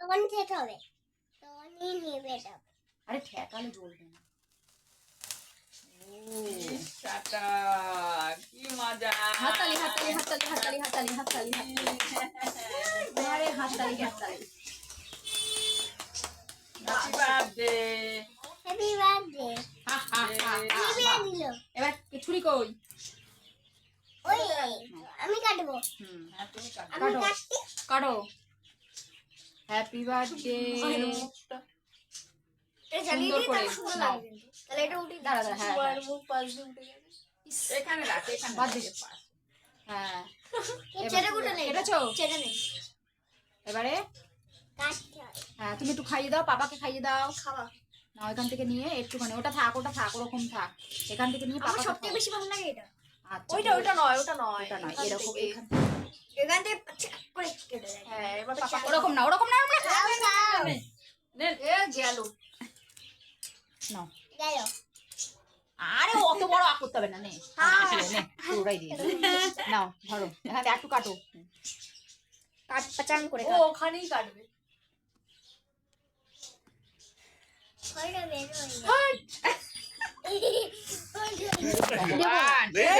তখন খেতে হবে, তখনই নেবে এটা। আরে ঠেকালে জ্বলবে না। টাটা, কি মজা। হাততালি হাততালি হাততালি হাততালি হাততালি হাততালি আরে হাততালি হাততালি। Happy birthday. Happy birthday. দিল এবার ছুরি কই? ওই আমি কাটবো। হ্যাঁ তুমি কাটো। আমি কাটছি। কাটো। Happy birthday. এটা জ্বালিয়ে সুন্দর দিই, করে তাহলে সুন্দর নাও। লাগবে কিন্তু। তাহলে এটা উঠে দাঁড়া দাঁড়া, হ্যাঁ হ্যাঁ। মুখ পাশ দিয়ে উঠে যাবে। এখানে রাখ, এখানে বাদ রাখ, দে। এর পাশে। হ্যাঁ ছেড়ে উঠে নেই, কেটেছো? ছেড়ে নেই। এবারে কাটতে হয়। হ্যাঁ তুমি একটু খাইয়ে দাও, পাপাকে খাইয়ে দাও। খাওয়া। না ওইখান থেকে নিয়ে একটুখানি, ওটা থাক ওরকম থাক। এখান থেকে নিয়ে আমার পাপাকে সবথেকে খাও। বেশি ভালো লাগে এটা। আচ্ছা, ওইটা নয়, ওটা নয়। ওটা নয়, এরকম এখান এখান থেকে চিক করে কেটে দেয়। হ্যাঁ এবার পাপা ওরকম না, ওরকম না, ওরকম না। খাও, খাও। নে এ গেল। নাও। গেলো। আরে অত বড় আঁক করতে হবে না, নে নে পুরোটাই দিয়ে দে। নাও ধরো, হ্যাঁ একটু কাটো। কাট পাচান করে ও ওখানেই কাটবে। ফলটা বের হয়ে যায়। ভগবান।